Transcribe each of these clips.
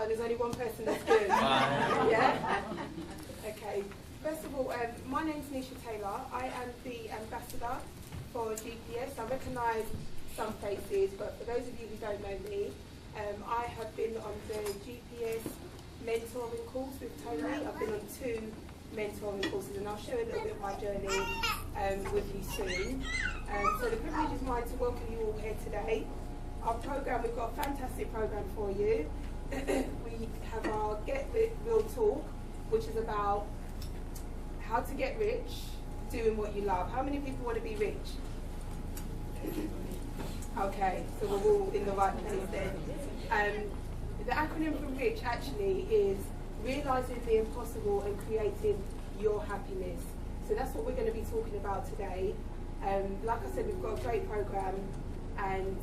and there's only one person that's good. Yeah? Okay. First of all, my name's Nisha Taylor. I am the ambassador for GPS. I recognise some faces, but for those of you who don't know me, I have been on the GPS mentoring course with Tony. I've been on 2 mentoring courses, and I'll share a little bit of my journey with you soon. So the privilege is mine to welcome you all here today. Our programme, we've got a fantastic programme for you. We have our Get Real Talk, which is about how to get rich doing what you love. How many people want to be rich? Okay, so we're all in the right place then. The acronym for RICH actually is realising the impossible and creating your happiness. So that's what we're going to be talking about today. Like I said, we've got a great programme, and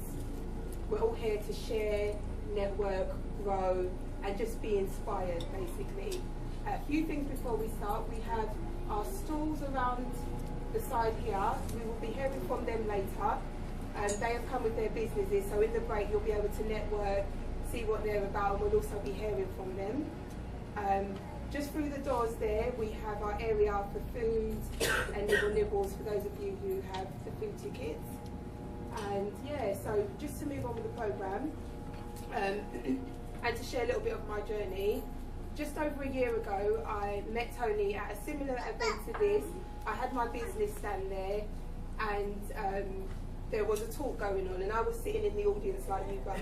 we're all here to share, network, grow, and just be inspired, basically. A few things before we start. We have our stalls around the side here. We will be hearing from them later. They have come with their businesses, so in the break you'll be able to network, see what they're about, and we'll also be hearing from them. Just through the doors there, we have our area for food and nibbles for those of you who have the food tickets. And yeah, so just to move on with the programme, and to share a little bit of my journey. Just over a year ago, I met Tony at a similar event to this. I had my business stand there, and there was a talk going on, and I was sitting in the audience like you guys.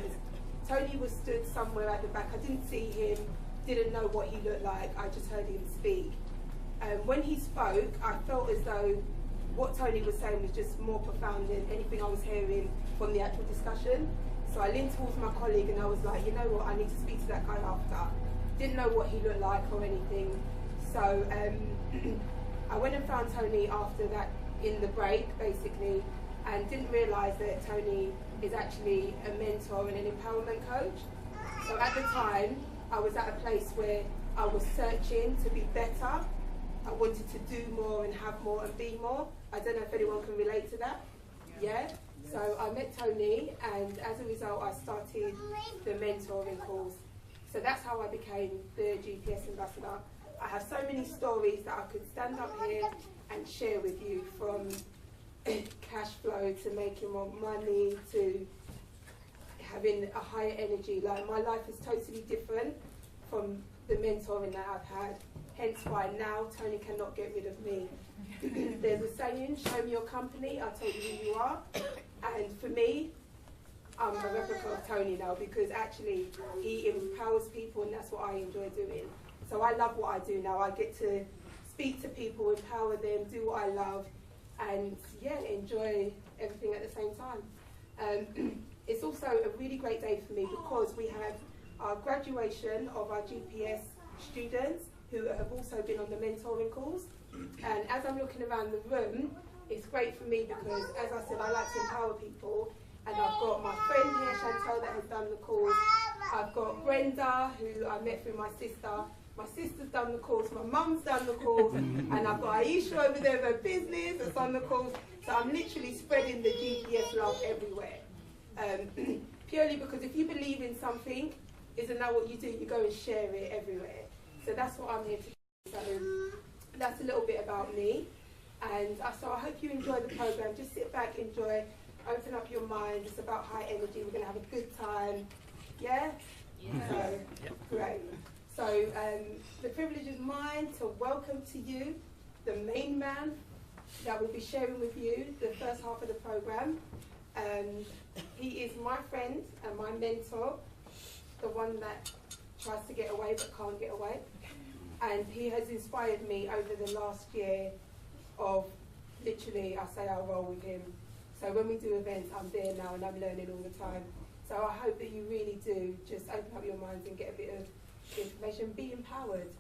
Tony was stood somewhere at the back. I didn't see him, didn't know what he looked like. I just heard him speak. When he spoke, I felt as though what Tony was saying was just more profound than anything I was hearing from the actual discussion. So I leaned towards my colleague and I was like, you know what, I need to speak to that guy after. Didn't know what he looked like or anything. So I went and found Tony after that in the break, basically, and didn't realise that Tony is actually a mentor and an empowerment coach. So at the time, I was at a place where I was searching to be better. I wanted to do more and have more and be more. I don't know if anyone can relate to that. Yeah? So I met Tony, and as a result, I started the mentoring course. So that's how I became the GPS ambassador. I have so many stories that I could stand up here and share with you, from cash flow to making more money to having a higher energy. Like, my life is totally different from the mentoring that I've had. Hence why now Tony cannot get rid of me. There's a saying, show me your company, I'll tell you who you are. And for me, I'm a replica of Tony now, because actually he empowers people, and that's what I enjoy doing. So I love what I do now. I get to speak to people, empower them, do what I love, and yeah, enjoy everything at the same time. It's also a really great day for me because we have our graduation of our GPS students who have also been on the mentoring course. And as I'm looking around the room, it's great for me because, as I said, I like to empower people. And I've got my friend here, Chantal, that has done the course. I've got Brenda, who I met through my sister. My sister's done the course, my mum's done the course, and I've got Aisha over there, her business, that's on the course. So I'm literally spreading the GPS love everywhere. Purely because if you believe in something, isn't that what you do? You go and share it everywhere. So that's what I'm here to do. So that's a little bit about me. And so I hope you enjoy the programme. Just sit back, enjoy, open up your mind. It's about high energy. We're going to have a good time. Yeah? Yeah. So, great. So the privilege is mine to welcome to you the main man that will be sharing with you the first half of the programme. He is my friend and my mentor, the one that tries to get away but can't get away. And he has inspired me over the last year of literally, I say I'll roll with him. So when we do events, I'm there now and I'm learning all the time. So I hope that you really do just open up your minds and get a bit of information, be empowered.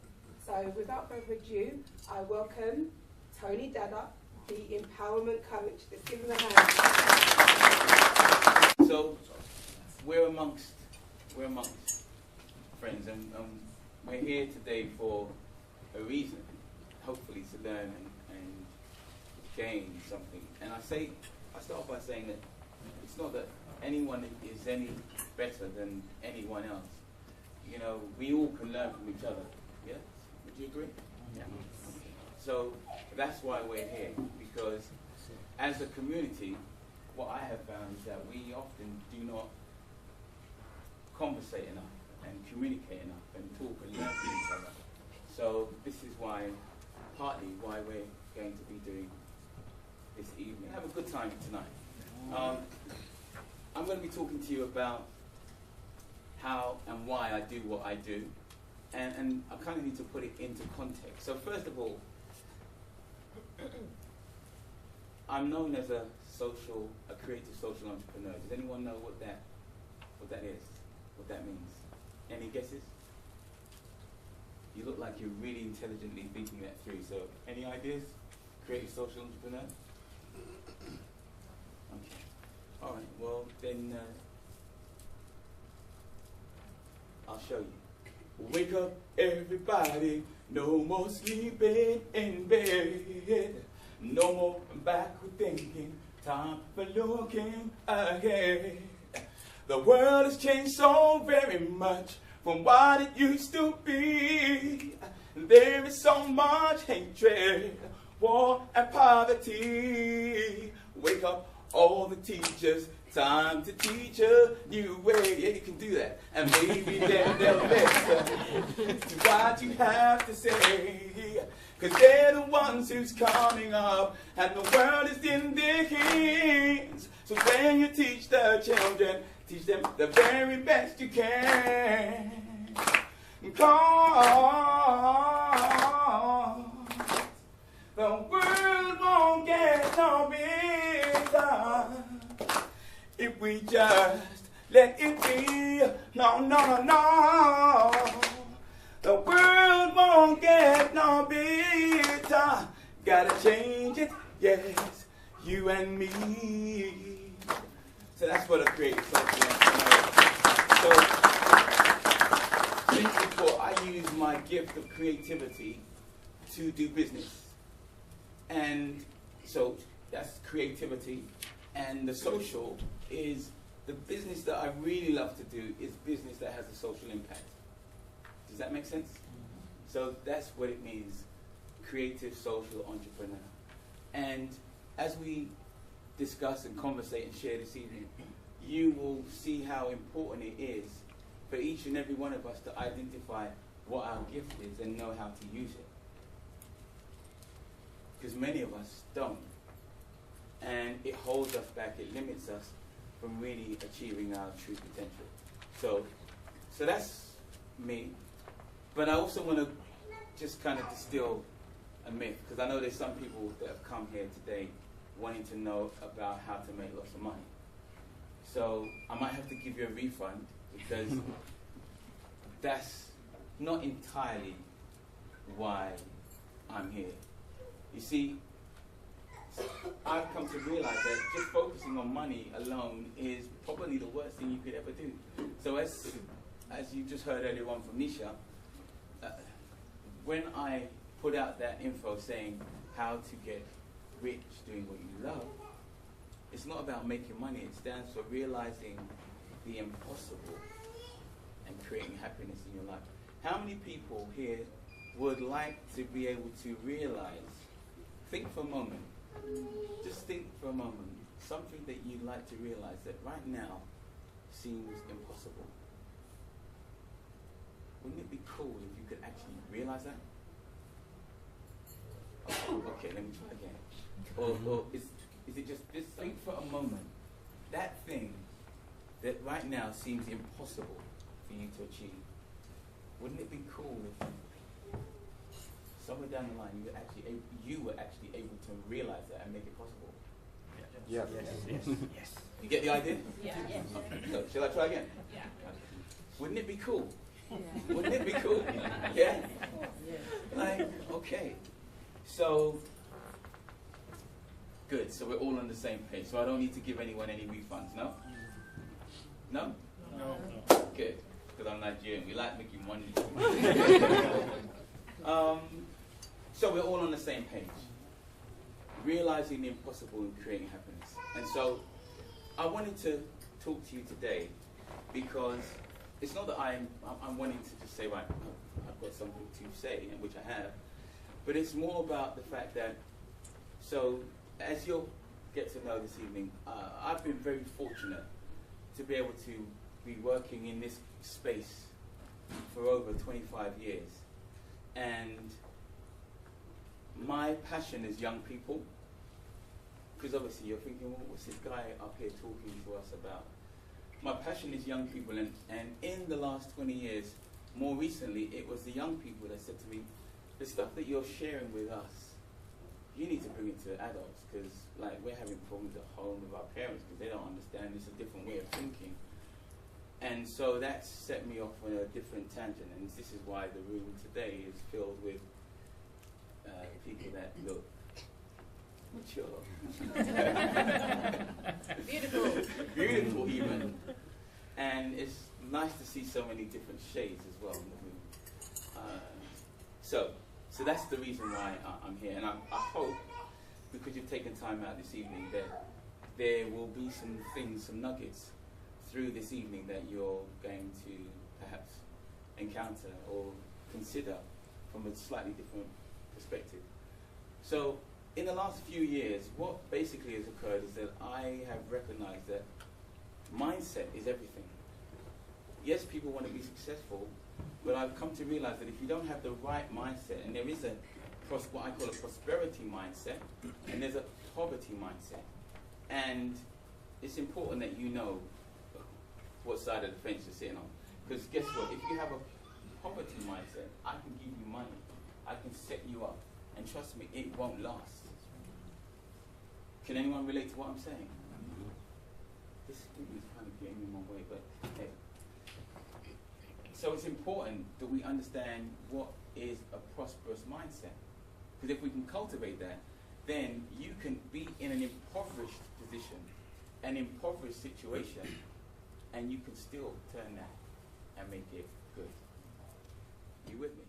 So without further ado, I welcome Tony DADA, the empowerment coach. Let's give him a hand. So we're amongst friends, and we're here today for a reason, hopefully to learn and gain something. And I start by saying that it's not that anyone is any better than anyone else. you know, we all can learn from each other. Yeah? Would you agree? Yeah. Okay. So that's why we're here, because as a community, what I have found is that we often do not conversate enough and communicate enough and talk and learn from each other. So this is why, partly why we're going to be doing this evening. Have a good time tonight. I'm going to be talking to you about how and why I do what I do, and I kind of need to put it into context. So first of all, I'm known as a creative social entrepreneur. Does anyone know what that is? What that means? Any guesses? You look like you're really intelligently thinking that through. So, any ideas? Creative social entrepreneur? Okay. All right. Well, then I'll show you. Wake up, everybody. No more sleeping in bed. No more backward thinking. Time for looking ahead. The world has changed so very much from what it used to be. There is so much hatred, war and poverty. Wake up, all the teachers. Time to teach a new way. Yeah, you can do that. And maybe then they'll listen to what you have to say. Because they're the ones who's coming up, and the world is in their hands. So when you teach the children, teach them the very best you can. Cause the world won't get no better if we just let it be. No, no, no, no. The world won't get no better. Gotta change it, yes, you and me. So that's what a creative social entrepreneur. So, simply put, I use my gift of creativity to do business. And so that's creativity. And the social is the business that I really love to do is business that has a social impact. Does that make sense? So that's what it means, creative social entrepreneur. And as we discuss and conversate and share this evening, you will see how important it is for each and every one of us to identify what our gift is and know how to use it. Because many of us don't. And it holds us back, it limits us from really achieving our true potential. So that's me. But I also want to just kind of distill a myth, because I know there's some people that have come here today wanting to know about how to make lots of money. So I might have to give you a refund, because that's not entirely why I'm here. You see, I've come to realize that just focusing on money alone is probably the worst thing you could ever do. So as you just heard earlier on from Nisha, when I put out that info saying how to get rich doing what you love, it's not about making money. It stands for realizing the impossible and creating happiness in your life. How many people here would like to be able to realize, think for a moment, just think for a moment, something that you'd like to realize that right now seems impossible? Wouldn't it be cool if you could actually realize that? Okay, let me try again. Or is it just think for a moment, that thing that right now seems impossible for you to achieve, wouldn't it be cool if somewhere down the line you were actually able to realize that and make it possible? Yeah. Yes. You get the idea? Yeah. Okay. So, shall I try again? Yeah. Wouldn't it be cool? Yeah. Wouldn't it be cool? Yeah? Like, okay. So, good. So we're all on the same page. So I don't need to give anyone any refunds, no? No? No. Good. Because I'm Nigerian. We like making money. So we're all on the same page. Realizing the impossible and creating happiness. And so I wanted to talk to you today because it's not that I'm wanting to just say, right, I've got something to say, and which I have, but it's more about the fact that, so as you'll get to know this evening, I've been very fortunate to be able to be working in this space for over 25 years. And my passion is young people, because obviously you're thinking, well, what's this guy up here talking to us about? My passion is young people, and in the last 20 years, more recently, it was the young people that said to me, the stuff that you're sharing with us, you need to bring it to adults, because like we're having problems at home with our parents because they don't understand. It's a different way of thinking. And so that set me off on a different tangent, and this is why the room today is filled with people that look mature. Beautiful. Beautiful even. And it's nice to see so many different shades as well in the room. So that's the reason why I'm here. And I hope, because you've taken time out this evening, that there will be some things, some nuggets through this evening that you're going to perhaps encounter or consider from a slightly different perspective. So in the last few years, what basically has occurred is that I have recognized that mindset is everything. Yes, people want to be successful, but I've come to realize that if you don't have the right mindset, and there is what I call a prosperity mindset, and there's a poverty mindset, and it's important that you know what side of the fence you're sitting on. Because guess what? If you have a poverty mindset, I can give you money, I can set you up, and trust me, it won't last. Can anyone relate to what I'm saying? This thing is kind of getting in my way, but hey. So it's important that we understand what is a prosperous mindset. Because if we can cultivate that, then you can be in an impoverished position, an impoverished situation, and you can still turn that and make it good. You with me?